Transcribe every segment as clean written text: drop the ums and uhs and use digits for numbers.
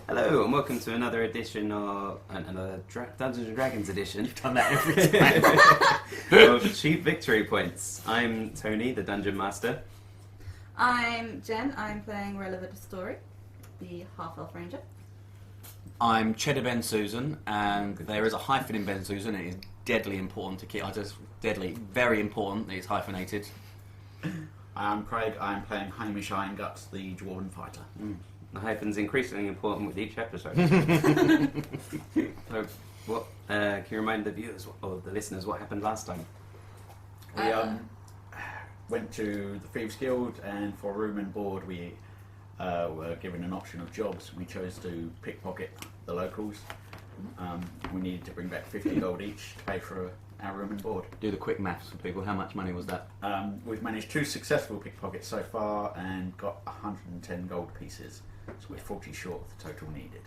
Hello and welcome to another edition of another Dungeons and Dragons edition. You've done that every time. Of Cheap Victory Points. I'm Tony, the Dungeon Master. I'm Jen. I'm playing Relyva the Story, the half-elf ranger. I'm Cheddar Ben Susan, and there is a hyphen in Ben Susan. It is deadly important to keep. Very important. It's hyphenated. I'm Craig. I'm playing Hamish Ironguts, the Dwarven Fighter. The hyphen's increasingly important with each episode. So, what can you remind the viewers or the listeners what happened last time? We went to the Thieves Guild, and for room and board, we were given an option of jobs. We chose to pickpocket the locals. We needed to bring back 50 gold each to pay for our room and board. Do the quick maths for people. How much money was that? We've managed 2 successful pickpockets so far and got 110 gold pieces. So we're 40 short of the total needed.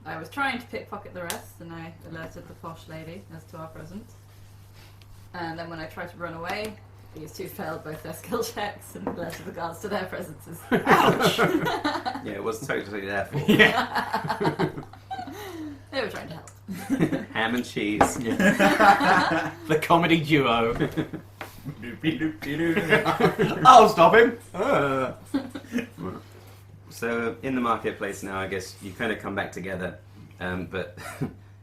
I was trying to pickpocket the rest, and I alerted the posh lady as to our presence. And then when I tried to run away, these two failed both their skill checks and alerted the guards to their presences. Ouch! Yeah, it was totally their fault. Yeah. They were trying to help. Ham and cheese. The comedy duo. Doopy-doopy-doo. I'll stop him. So in the marketplace now, I guess you kind of come back together, but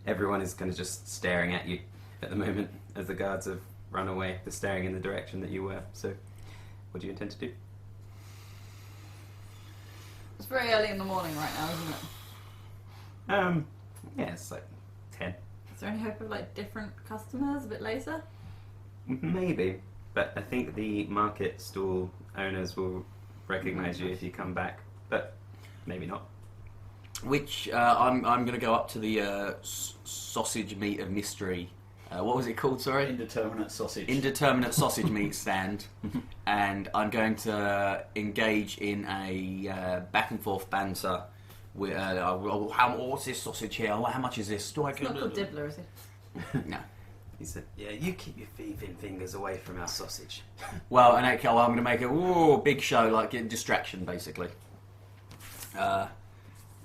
everyone is kind of just staring at you at the moment as the guards have run away. They're staring in the direction that you were. So, what do you intend to do? It's very early in the morning right now, isn't it? Yeah, it's like 10. Is there any hope of different customers a bit later? Maybe, but I think the market stall owners will recognise you if you come back, but maybe not. Which I'm going to go up to the sausage meat of mystery. What was it called? Sorry. Indeterminate sausage. Indeterminate sausage meat stand, and I'm going to engage in a back and forth banter. With, what's this sausage here? How much is this? It's not called Dibbler, is it? No. He said, "Yeah, you keep your thieving fingers away from our sausage." Well, and I'm going to make a big show, like a distraction, basically.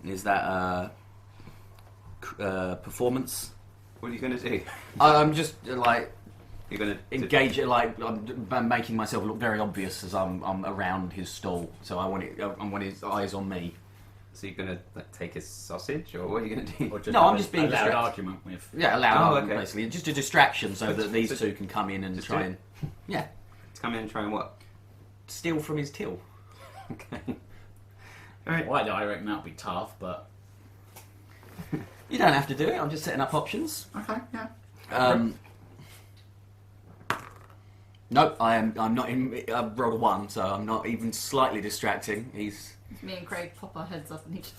Is that performance? What are you going to do? I'm just You're going to engage it, I'm making myself look very obvious as I'm around his stall. So I want his eyes on me. So you're going to take his sausage, or what are you going to do? Or just No, I'm just being a loud distracted. argument with. Yeah, allow okay. basically just a distraction so that these two can come in and just try do and To come in and try and what? steal from his till. Okay. All right. Well, I reckon that'll be tough, but You don't have to do it. I'm just setting up options. okay, yeah. Nope, I'm not in. I rolled a 1, so I'm not even slightly distracting. He's. Me and Craig pop our heads up and each.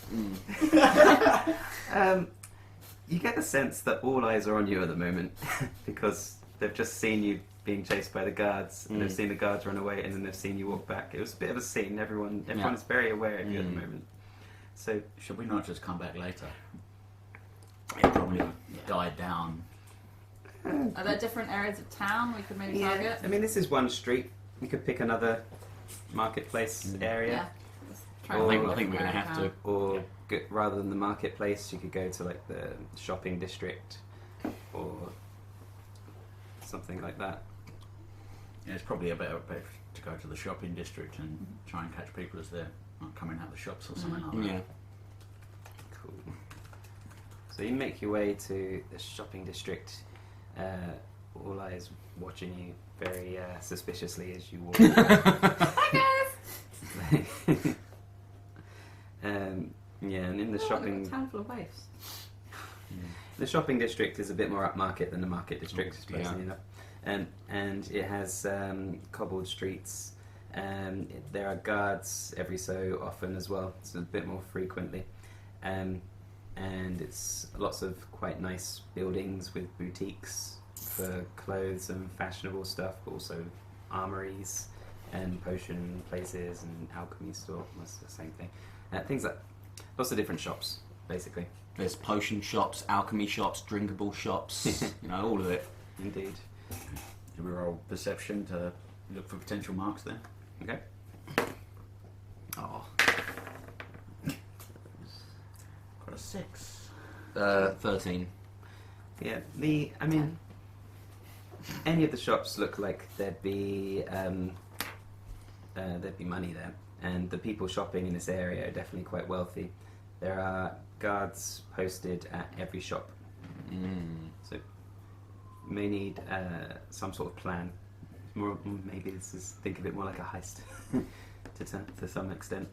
You get the sense that all eyes are on you at the moment because they've just seen you being chased by the guards, and they've seen the guards run away, and then they've seen you walk back. It was a bit of a scene. Everyone's very aware of you at the moment. So Should we not just come back later? It probably. Died down. Are there different areas of town we could maybe target? I mean, this is one street. You could pick another marketplace area. Yeah. Let's try Or- and I think we're going to have to. Or rather than the marketplace, you could go to like the shopping district or something like that. Yeah, it's probably a better to go to the shopping district and try and catch people as they're not coming out of the shops or something like that. Yeah. Cool. So you make your way to the shopping district. All eyes watching you very suspiciously as you walk. Hi guys! Yeah, and in the Oh, shopping. a town full of waifs. The shopping district is a bit more upmarket than the market district, surprisingly enough. And it has cobbled streets. There are guards every so often as well, so a bit more frequently. And it's lots of quite nice buildings with boutiques for clothes and fashionable stuff, but also armories and potion places and alchemy store. That's the same thing. Things like lots of different shops, basically. There's potion shops, alchemy shops, drinkable shops. All of it. Indeed. Do we roll perception to look for potential marks there? Okay. Oh. 6. 13. Yeah, I mean, any of the shops look like there'd be money there, and the people shopping in this area are definitely quite wealthy. There are guards posted at every shop, so you may need some sort of plan. Maybe think of it more like a heist to some extent.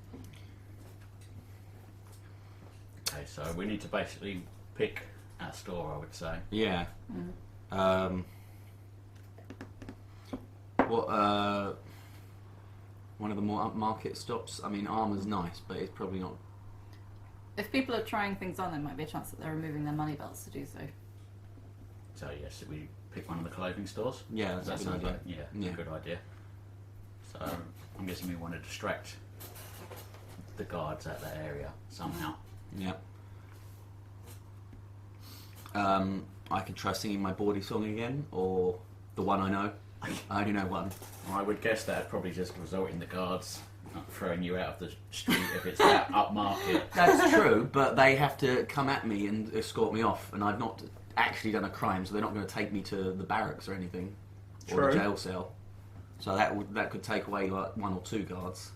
Okay, so we need to basically pick our store, I would say. Yeah. What? One of the more upmarket stops. I mean, armour's nice, but it's probably not. If people are trying things on, there might be a chance that they're removing their money belts to do so. So yes, we pick one of the clothing stores. Yeah, that's a good idea. Yeah, good idea. So I'm guessing we want to distract the guards at that area somehow. Yeah. I could try singing my bawdy song again, or the one I know. I only know one. Well, I would guess that'd probably just result in the guards not throwing you out of the street if it's that upmarket. That's true, but they have to come at me and escort me off, and I've not actually done a crime, so they're not going to take me to the barracks or anything, or the jail cell. So that could take away like 1 or 2 guards.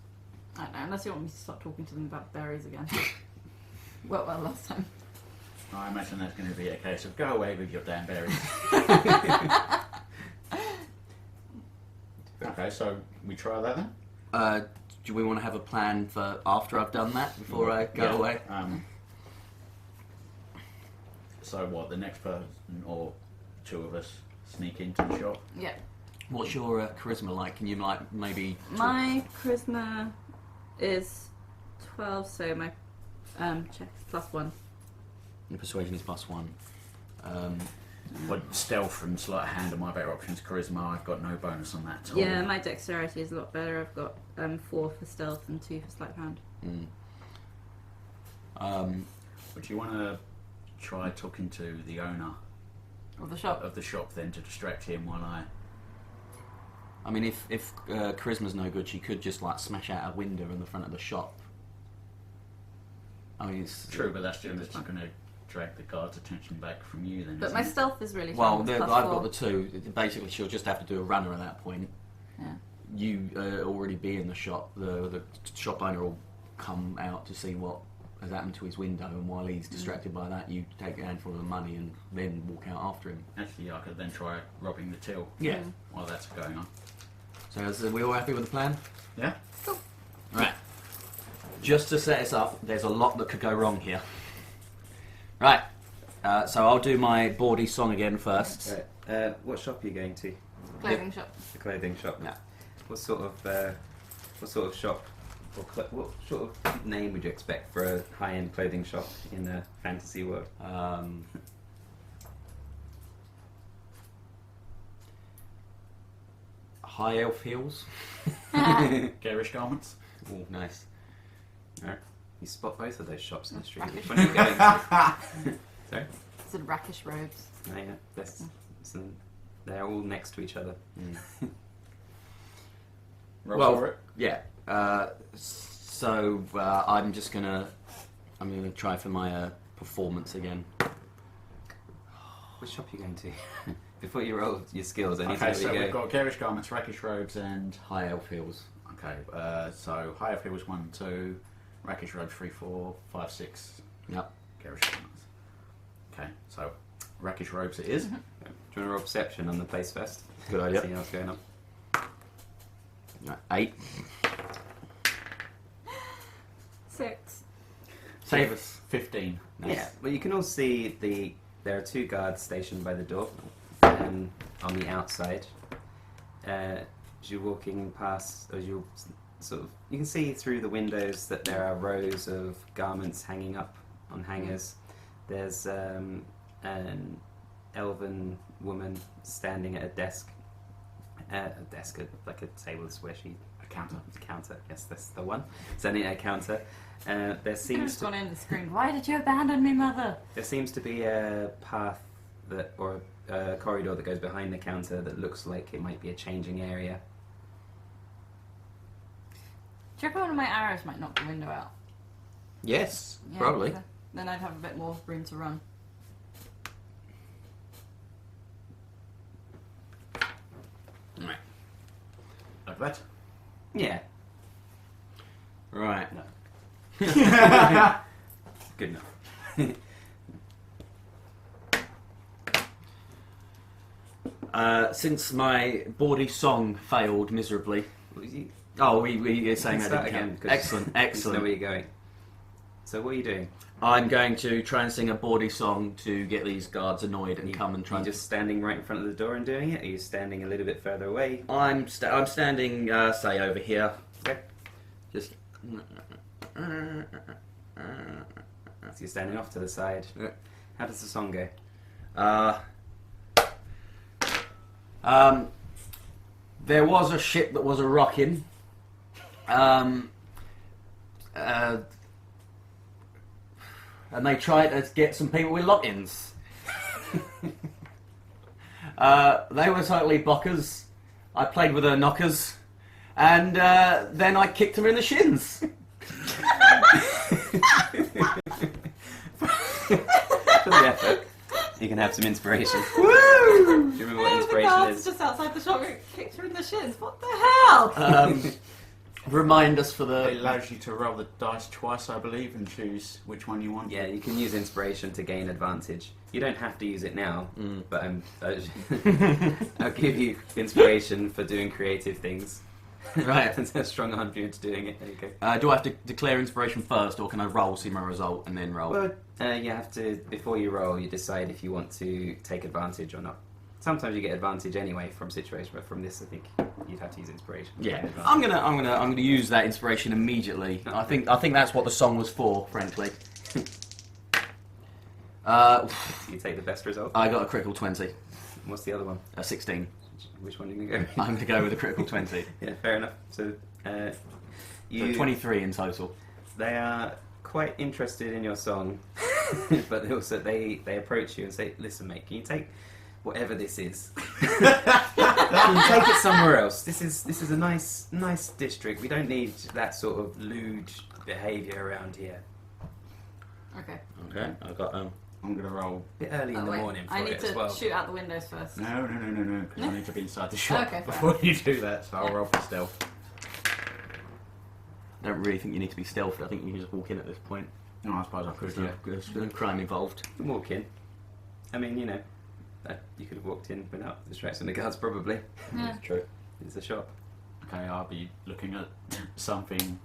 I don't know, unless you want me to start talking to them about berries again. well, last time. I imagine that's going to be a case of go away with your damn berries. Okay, so we try that then? Do we want to have a plan for after I've done that, before I go away? So what, the next person or 2 of us sneak into the shop? Yeah. What's your charisma like? Can you maybe... My charisma is 12, so my check is +1. Your persuasion is +1. But stealth and sleight of hand are my better options. Charisma, I've got no bonus on that at all. Yeah, my dexterity is a lot better. I've got 4 for stealth and 2 for sleight of hand. Would you want to try talking to the owner Of the shop? of the shop then to distract him while I mean, if charisma's no good, she could just like smash out a window in the front of the shop. I mean, it's True, but that's not going to drag the guard's attention back from you then. But my stealth is really well, strong. I've It's got +4. the 2. Basically, she'll just have to do a runner at that point. Yeah. You already be in the shop. The shop owner will come out to see what has happened to his window, and while he's distracted by that, you take a handful of the money and then walk out after him. Actually, I could then try robbing the till. Yeah. While that's going on. So are we all happy with the plan? Yeah. Cool. Right. Just to set us up, there's a lot that could go wrong here. Right. So I'll do my bawdy song again first. Right. What shop are you going to? Clothing shop. The clothing shop. Yeah. What sort of shop, or what sort of name would you expect for a high-end clothing shop in a fantasy world? High elf heels. Garish garments. Oh, nice. Alright. You spot both of those shops in the street. Which one are you going to? Sorry? It's in rakish robes. Oh, yeah. They're all next to each other. Roll for it. Yeah. So I'm gonna try for my performance again. Which shop are you going to? Before you roll your skills, I need to know Okay, so where you we've go. got garish garments, rakish robes, and High elf heels. okay. So high elf heels 1, 2, rakish robes 3, 4, 5, 6. Yep. Garish garments. Okay, so rakish robes it is. Do you want to roll perception on the place first? Good idea. See what's going on. Right, 8. 6. Save us. 15. Nice. Yeah. Well, you can all see there are 2 guards stationed by the door on the outside. As you're walking past, as you you can see through the windows that there are rows of garments hanging up on hangers. There's an elven woman standing at a desk. Like a table is where she... A counter. Counter, yes, that's the one. Standing at a counter. There I've seems just to... gone in and screamed, "Why did you abandon me, mother?" There seems to be a path or a corridor that goes behind the counter that looks like it might be a changing area. Do you reckon one of my arrows might knock the window out? Yes, Yeah, probably. so Then I'd have a bit more room to run. Right. Like that? Yeah. Right. No. Good enough. Since my bawdy song failed miserably. Oh, we're saying that start again. again. 'Cause Excellent, you know excellent. where you're going. So what are you doing? I'm going to try and sing a bawdy song to get these guards annoyed and come and Are try. you just standing right in front of the door and doing it? Are you standing a little bit further away? I'm standing, say over here. Okay. Just. So you're standing off to the side. Yeah. How does the song go? There was a ship that was a rockin'. And they tried to get some people with lock-ins. They were totally bockers. I played with her knockers, and then I kicked them in the shins. For the effort, you can have some inspiration. Woo! Do you remember what The inspiration guards is? just outside the shop kicked her in the shins. What the hell? Remind us for It the. allows you to roll the dice twice, I believe, and choose which one you want. Yeah, you can use inspiration to gain advantage. You don't have to use it now, but I'll give you inspiration for doing creative things. Right. It's a strong arm you into doing it. There you go. Do I have to declare inspiration first, or can I roll, see my result, and then roll? Well, you have to, before you roll, you decide if you want to take advantage or not. Sometimes you get advantage anyway from situation, but from this, I think you'd have to use inspiration. to Yeah, gain advantage. I'm gonna use that inspiration immediately. I think that's what the song was for, frankly. You take the best result. I got a critical 20, What's the other one? a 16. Which one are you going to go with? I'm gonna go with a critical 20. Yeah, fair enough. So, So you 23 in total. they are quite interested in your song, but they approach you and say, "Listen, mate, can you take whatever this is? Can you take it somewhere else? This is a nice district. We don't need that sort of lewd behaviour around here. Okay. Okay, I've got I'm going to roll. A bit early in the wait, morning for I need it to as well." shoot out the windows first. No, because I need to be inside the shop Okay, fair. before you do that, so I'll roll for stealth. I don't really think you need to be stealthy. I think you can just walk in at this point. No, I suppose I could, yeah. There's no crime involved. You can walk in. I mean, you could have walked in without distracting the guards, probably. Yeah. True. It's a shop. Okay, I'll be looking at something.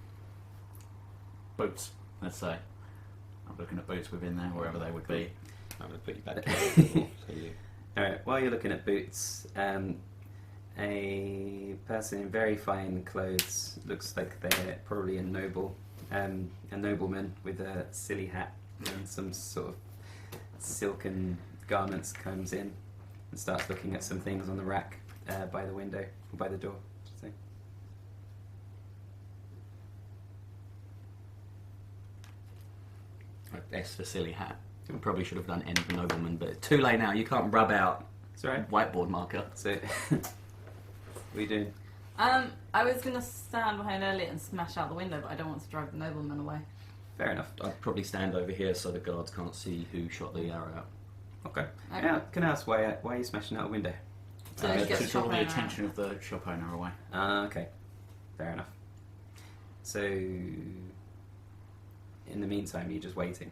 Boots, let's say. I'm looking at boots within there, wherever they would be. I'm going to put you back. Alright, while you're looking at boots, a person in very fine clothes, looks like they're probably a nobleman with a silly hat and some sort of silken garments, comes in and starts looking at some things on the rack by the window, or by the door, I should say. S for silly hat. I probably should have done N for nobleman, but it's too late now. You can't rub out It's alright. whiteboard marker. So, what are you doing? I was going to stand behind Elliot and smash out the window, but I don't want to drive the nobleman away. Fair enough. I'd probably stand over here so the guards can't see who shot the arrow out. Okay. Okay. Yeah, can I ask why are you smashing out a window? So get the To shop draw the owner attention of the shop owner away. Okay. Fair enough. So, in the meantime, you're just waiting.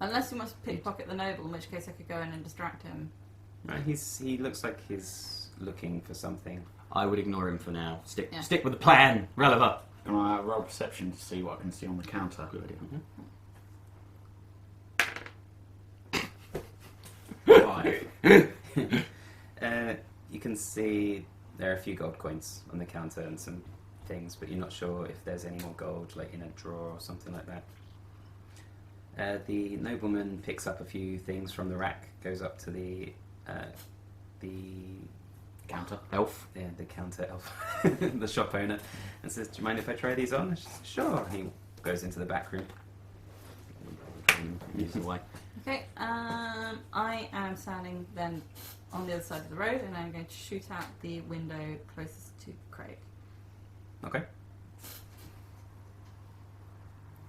Unless he wants to pickpocket the noble, in which case I could go in and distract him. Right, he looks like he's looking for something. I would ignore him for now. Stick Yeah. with the plan, Relyva. Can I roll perception to see what I can see on the counter? Good idea. 5. You can see there are a few gold coins on the counter and some things, but you're not sure if there's any more gold, like in a drawer or something like that. The nobleman picks up a few things from the rack, goes up to the Counter. Elf. yeah, the counter elf, the shop owner, and says, "Do you mind if I try these on?" She says, "Sure." He goes into the back room. Use the way. Okay, I am standing then on the other side of the road, and I'm going to shoot out the window closest to Craig. Okay.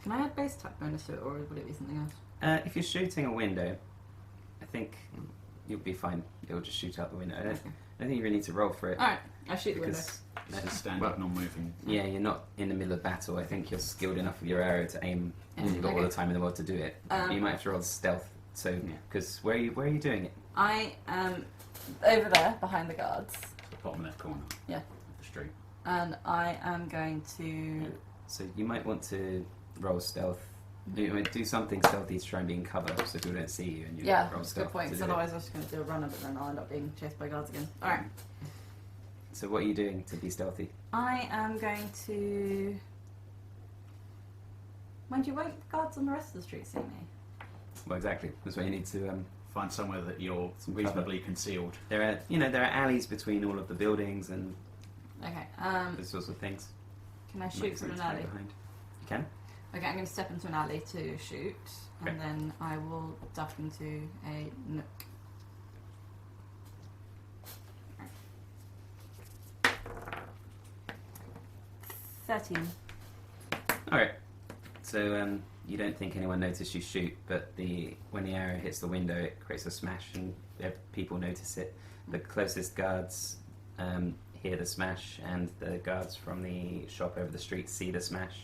Can I add base type bonus to it, or would it be something else? If you're shooting a window, I think you'll be fine. It'll just shoot out the window. I don't think you really need to roll for it. Alright, I shoot the window. Because It's just standard, non-moving. yeah, you're not in the middle of battle. I think you're skilled enough with your arrow to aim, and you've got all the time in the world to do it. You might have to roll stealth. So, because where are you doing it? I am over there behind the guards. The bottom left corner. Yeah. Of the street. And I am going to. So you might want to roll stealth. You might do something stealthy to try and be in cover, so people don't see you, and you Yeah, roll that's a stealth. good point. to Because do it. otherwise, I was just going to do a runner, but then I'll end up being chased by guards again. Alright. So what are you doing to be stealthy? I am going to. Mind you, won't the guards on the rest of the street see me? Well, exactly. That's what you need to. Find somewhere that you're Some reasonably concealed. There are alleys between all of the buildings and Okay. those sorts of things. Can I Might be shoot from something an to hide alley? behind. You can. Okay, I'm going to step into an alley to shoot, Okay. and then I will duck into a nook. 13. All right. So you don't think anyone noticed you shoot, but when the arrow hits the window, it creates a smash, and people notice it. The closest guards hear the smash, and the guards from the shop over the street see the smash.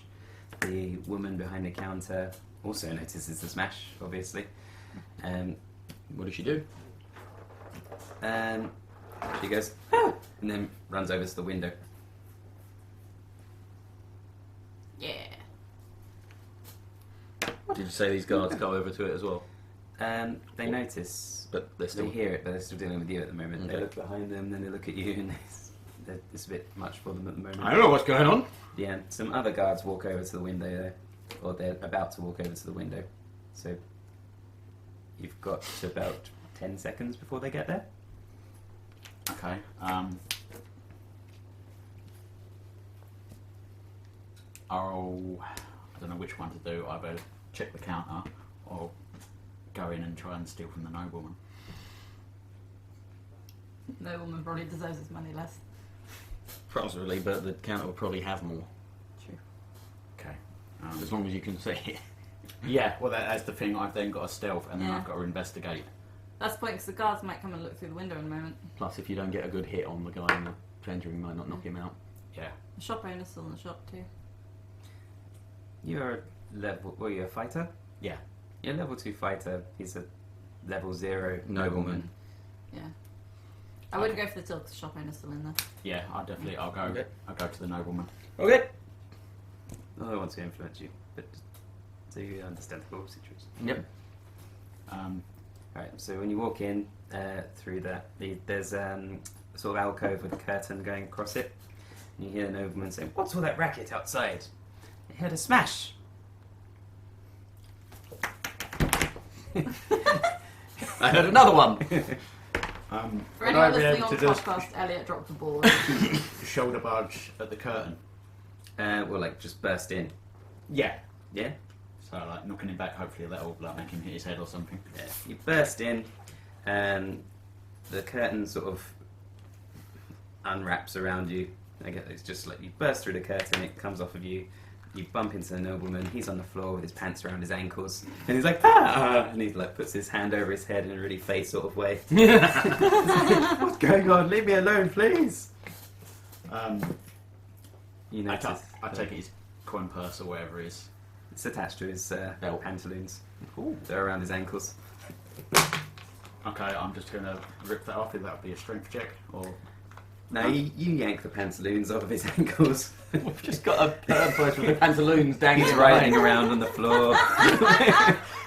The woman behind the counter also notices the smash, obviously. What does she do? She goes, "Ah!" and then runs over to the window. Yeah. Did you say these guards go over to it as well? They notice, But they're they still... hear it, but they're still dealing with you at the moment. They Okay. look behind them, then they look at you, and it's a bit much for them at the moment. I don't know what's going on. Yeah, some other guards walk over to the window there, or they're about to walk over to the window. So you've got to about 10 seconds before they get there. Okay. I don't know which one to do. Either check the counter or go in and try and steal from the nobleman. No woman probably deserves his money less. Possibly, but the counter will probably have more. True. Okay. As long as you can see it. Yeah, well, that's the thing. I've then got a stealth, and then Yeah. I've got to investigate. That's the point, because the guards might come and look through the window in a moment. Plus, if you don't get a good hit on the guy in the pendulum, you might not knock him out. Yeah. The shop owner's still in the shop too. You're a fighter? Yeah. You're a level 2 fighter. He's a level 0 nobleman. Yeah. I wouldn't go for the till because the shop owner's still in there. Yeah, I'll go. Okay. I'll go to the nobleman. Okay. I don't want to influence you, but so you understand the whole situation. Yep. Alright, so when you walk in through that, there's a sort of alcove with a curtain going across it. And you hear the nobleman saying, "What's all that racket outside? I heard a smash." I heard another one. For would anyone I be listening able on to just podcast, Elliot dropped the ball. shoulder barge at the curtain? Well, like, just burst in. Yeah. Yeah? So, like, knocking him back, hopefully that'll like, make him hit his head or something. Yeah. You burst in, and the curtain sort of unwraps around you. I guess it's just like you burst through the curtain, it comes off of you. You bump into the nobleman. He's on the floor with his pants around his ankles, and he's like, "Ah!" And he like puts his hand over his head in a really face sort of way. "What's going on? Leave me alone, please." You I notice take it his coin purse or whatever it is. it's attached to his Belt. pantaloons. They're around his ankles. Okay, I'm just going to rip that off. If that would be a strength check, or No, you yank the pantaloons off of his ankles. We've just got a person with the pantaloons dangling He's writhing behind. around on the floor,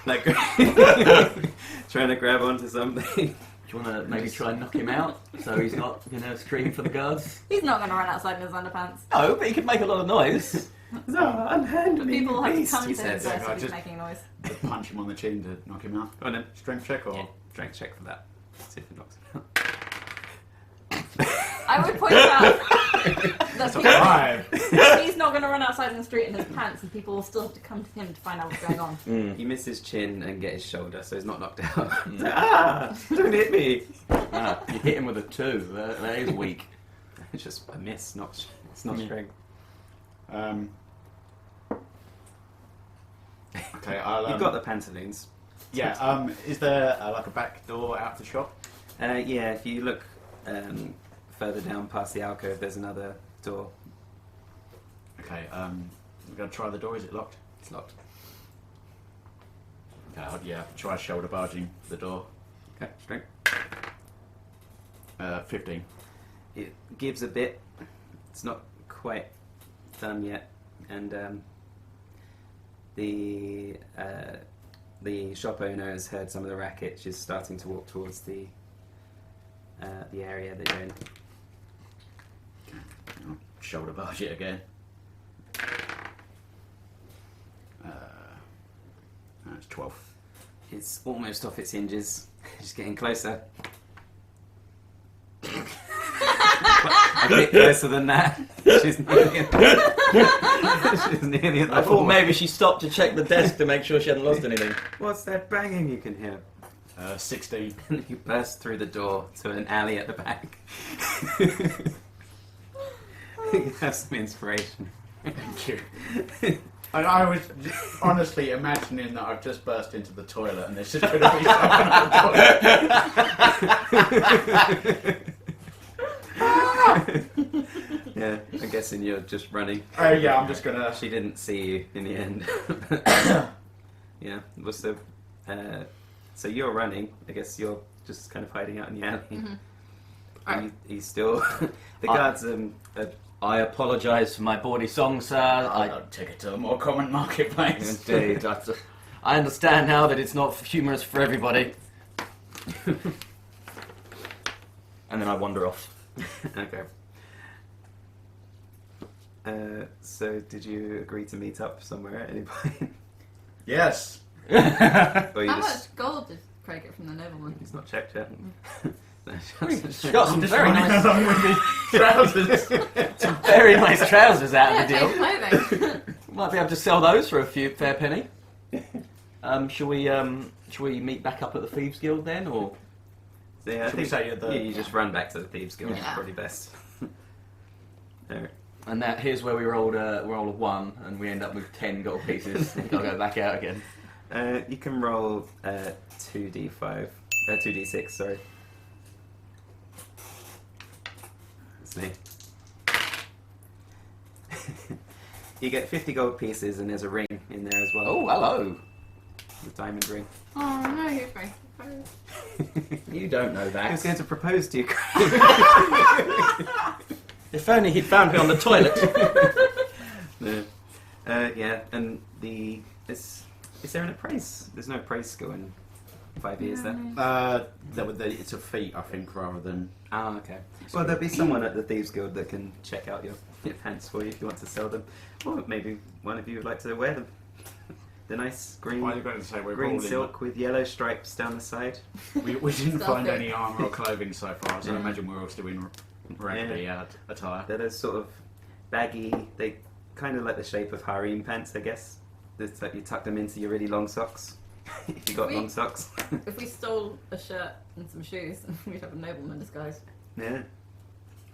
like trying to grab onto something. Do you want to maybe try and knock him out so he's not going to scream for the guards? He's not going to run outside in his underpants. No, but he could make a lot of noise. No, unhand But me, people have to beast, come he to him says. first I if he's just- making noise. punch him on the chin to knock him out. Oh no, Strength check or yeah, strength check for that. See if it knocks him out. I would point out that he's not going to run outside in the street in his pants, and people will still have to come to him to find out what's going on. You miss his chin and get his shoulder, so he's not knocked out. Ah! Don't hit me! Ah, you hit him with a 2. That is weak. It's just a miss, it's not strength. Okay, I'll. You've got the pantaloons. Yeah. Is there like a back door out the shop? Yeah, if you look further down past the alcove, there's another door. Okay. We're gonna try the door. Is it locked? It's locked. Okay. Try shoulder barging the door. Okay, strength. 15. It gives a bit. It's not quite done yet, and the shop owner has heard some of the racket. She's starting to walk towards the area that you're in. I'll shoulder barge it again. It's 12. It's almost off its hinges. Just getting closer. A bit closer than that. She's nearly at the I thought maybe she stopped to check the desk to make sure she hadn't lost anything. What's that banging you can hear? 16. And you burst through the door to an alley at the back. You have some inspiration. Thank you. I was honestly imagining that I've just burst into the toilet and there's just going to be someone on the toilet. Yeah, I'm guessing you're just running. Oh yeah, I'm just going to... She didn't see you in the end. Yeah, so you're running. I guess you're just kind of hiding out in the alley. Mm-hmm. He's still... The guards... I apologise for my bawdy song, sir. I'll take it to a more common marketplace. Indeed. I understand now that it's not humorous for everybody. And then I wander off. Okay. So did you agree to meet up somewhere at any point? Yes. Or you How just... much gold did Craig get from the nobleman? He's not checked yet. She's got some very nice trousers. some very nice trousers out of the Yeah, deal. take clothing. Might be able to sell those for a fair penny. Shall we meet back up at the Thieves Guild then, or? So yeah, I Should we think say you're the... you just run back to the Thieves Guild. Yeah. It's probably best. There. And here's where we roll a 1, and we end up with 10 gold pieces. I'll go back out again. You can roll 2d5, 2d6. Sorry. That's me. You get 50 gold pieces, and there's a ring in there as well. Oh, hello. The diamond ring. Oh no, you're very You don't know I was that. going to propose to you. If only he'd found me on the toilet. No. Yeah, and is there an appraise? There's no appraise skill in 5e, is there? It's a feat, I think, rather than... Ah, okay. Well, there'll be someone at the Thieves Guild that can check out your pants for you if you want to sell them. Or maybe one of you would like to wear them. The nice green, Why are you going to say we're green all in silk with yellow stripes down the side. We didn't Stop find it. any armour or clothing so far, so I Yeah. imagine we're all still in raggedy attire. They're those sort of baggy, they kind of like the shape of harem pants, I guess. It's like you tuck them into your really long socks. If you got long socks. If we stole a shirt and some shoes, we'd have a nobleman disguise. Yeah.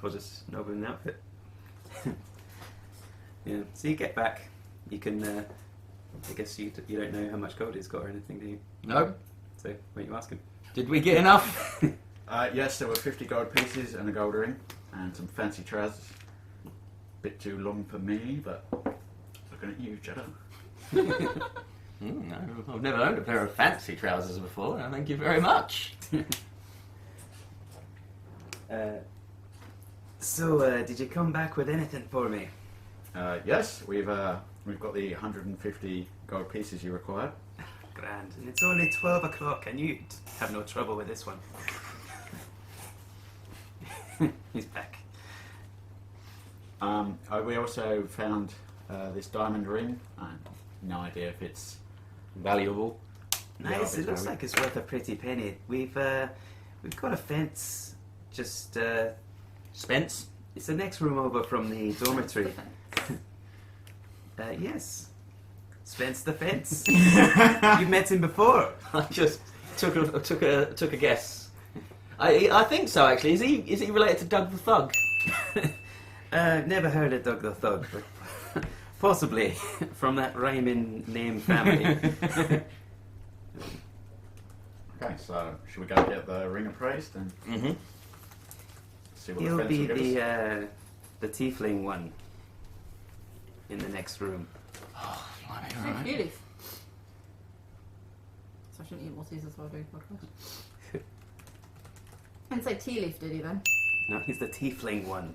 Or just nobleman outfit. Yeah. So you get back. You can. I guess you don't know how much gold he's got or anything, do you? No. So why don't you ask him? Did we get enough? Yes, there were 50 gold pieces and a gold ring and some fancy trousers. Bit too long for me, but looking at you, Jeddah. No, I've never owned a pair of fancy trousers before. Thank you very much. So did you come back with anything for me? Yes, we've got the 150 gold pieces you required. Grand. And it's only 12 o'clock and you have no trouble with this one. He's back. We also found this diamond ring. No idea if it's Valuable. Nice. Yeah, It looks like it's worth a pretty penny. We've got a fence. Just Spence? it's the next room over from the dormitory. Yes, Spence the fence. You've met him before. I just took a guess. I think so actually. Is he related to Doug the Thug? Never heard of Doug the Thug, but possibly from that rhyming name family. Okay, so should we go get the ring appraised and see what He'll the fence be will give us? the tiefling one in the next room. Oh, blimey, Hey, alright. tea leaf. So I shouldn't eat Maltesers while doing podcast. Didn't say tea leaf, did he then? No, he's the tiefling one.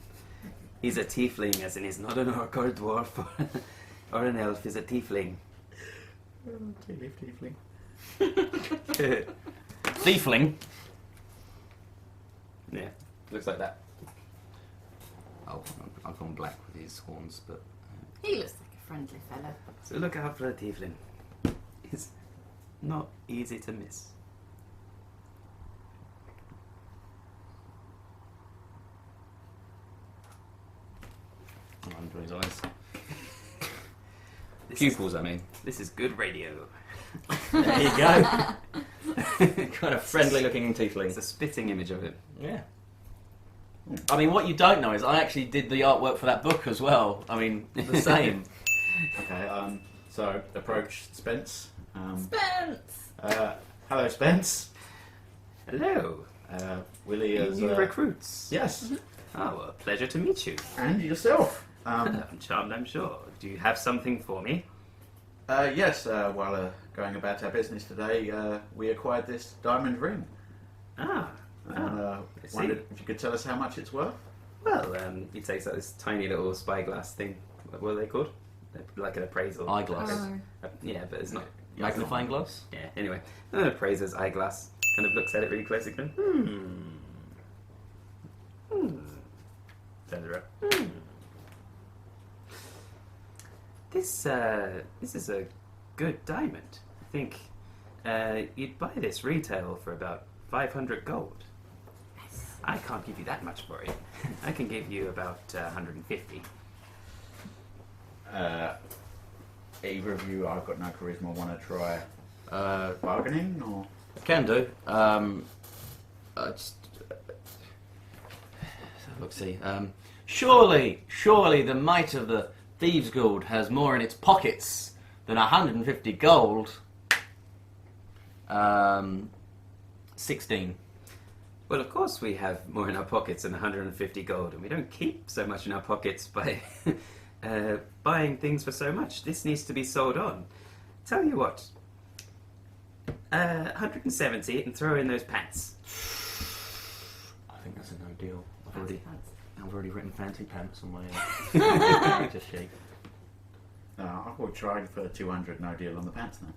He's a tiefling, as in he's not an orc or a dwarf or an elf. He's a tiefling. Tiefling. Thiefling. Yeah, looks like that. Oh, I've gone black with his horns, but... He looks like a friendly fellow. So look out for a tiefling. It's not easy to miss. Under his eyes. This Pupils, I mean. This is good radio. There you go. Kind of friendly looking tiefling. It's a spitting image of him. Yeah. I mean, what you don't know is I actually did the artwork for that book as well. I mean, the same. Okay, so approach Spence. Spence! Hello, Spence. Hello. Willie is... New recruits. Yes, Oh, well, pleasure to meet you. and yourself. I'm charmed, I'm sure. Do you have something for me? Yes, while going about our business today, we acquired this diamond ring. Ah. And I see. wondered if you could tell us how much it's worth. Well, he takes out this tiny little spyglass thing. What are they called? Like an appraisal. Eyeglass. Oh. Yeah, but it's not. Magnifying glass? Yeah, anyway. An appraiser's eyeglass kind of looks at it really closely and turns around. This is a good diamond. I think you'd buy this retail for about 500 gold. I can't give you that much for it. I can give you about 150. Either of you, I've got no charisma, want to try bargaining or? Can do. Let's see. Surely the might of the Thieves Guild has more in its pockets than 150 gold. 16. Well, of course we have more in our pockets than 150 gold, and we don't keep so much in our pockets by buying things for so much. This needs to be sold on. Tell you what, 170 and throw in those pants. I think that's a no deal. Fancy pants. I've already written fancy pants on my just shake. I will try for 200, no deal on the pants then.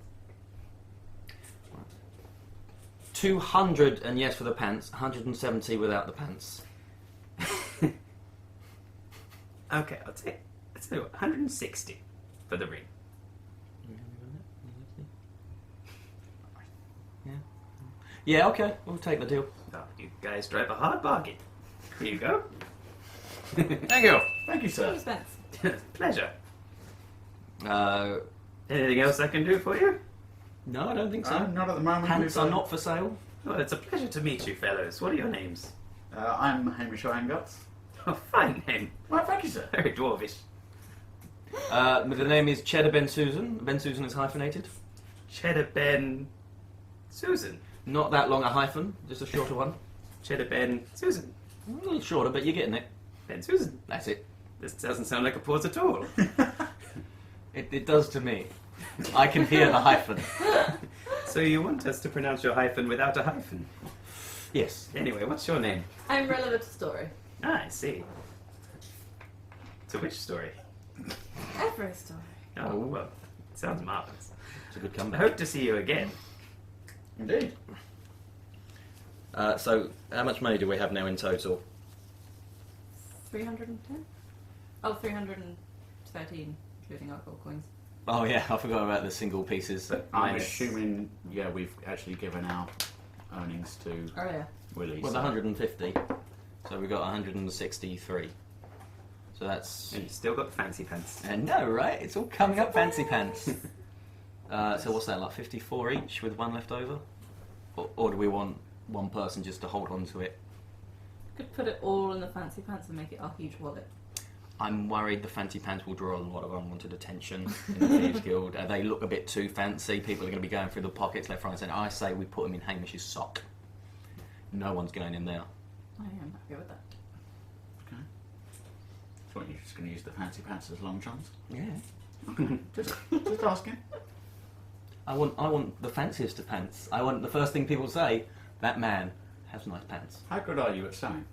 200 and yes for the pants, 170 without the pants. Okay, let's tell you what, 160 for the ring. Yeah, okay, we'll take the deal. Oh, you guys drive a hard bargain. Here you go. Thank you. Thank you, sir. Spence. Pleasure. Anything else I can do for you? No, I don't think so. Not at the moment. Pants are not for sale. Well, it's a pleasure to meet you, fellows. What are your names? I'm Hamish Ironguts. Oh, fine name. Well, thank you, sir. Very dwarvish. The name is Cheddar Ben Susan. Ben Susan is hyphenated. Cheddar Ben Susan. Not that long a hyphen, just a shorter one. Cheddar Ben Susan. A little shorter, but you're getting it. Ben Susan. That's it. This doesn't sound like a pause at all. It does to me. I can hear the hyphen. So you want us to pronounce your hyphen without a hyphen? Yes. Anyway, what's your name? I'm relevant to story. Ah, I see. To which story? Every story. Oh, well, sounds marvellous. It's a good I comeback. hope to see you again. Indeed. So, how much money do we have now in total? 310? Oh, 313, including our gold coins. Oh yeah, I forgot about the single pieces. But I'm minus- assuming, we've actually given our earnings to Oh, yeah. Willie. Well, so- 150. So we got 163. So that's... And you still got the fancy pants. I know, right? It's all coming up fancy pants. So what's that, like 54 each with one left over? Or do we want one person just to hold on to it? Could put it all in the fancy pants and make it our huge wallet. I'm worried the fancy pants will draw a lot of unwanted attention in the Thieves Guild. They look a bit too fancy. People are going to be going through the pockets left, right, and centre. I say we put them in Hamish's sock. No one's going in there. I am happy with that. Okay. So you're just going to use the fancy pants as long johns? Yeah. Just asking. I want the fanciest of pants. I want the first thing people say, that man has nice pants. How good are you at sewing?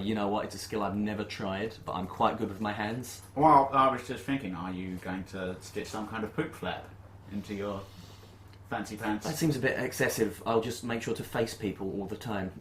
You know what, it's a skill I've never tried, but I'm quite good with my hands. Well, I was just thinking, are you going to stitch some kind of poop flap into your fancy pants? That seems a bit excessive. I'll just make sure to face people all the time.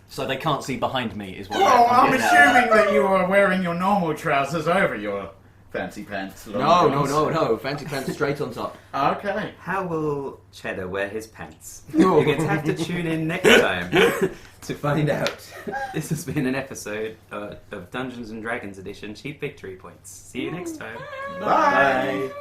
So they can't see behind me, is what I'm assuming that you are wearing your normal trousers over your fancy pants. No. Fancy pants straight on top. Okay. How will Cheddar wear his pants? You're going to have to tune in next time to find out. This has been an episode of Dungeons and Dragons edition Cheap Victory Points. See you next time. Bye.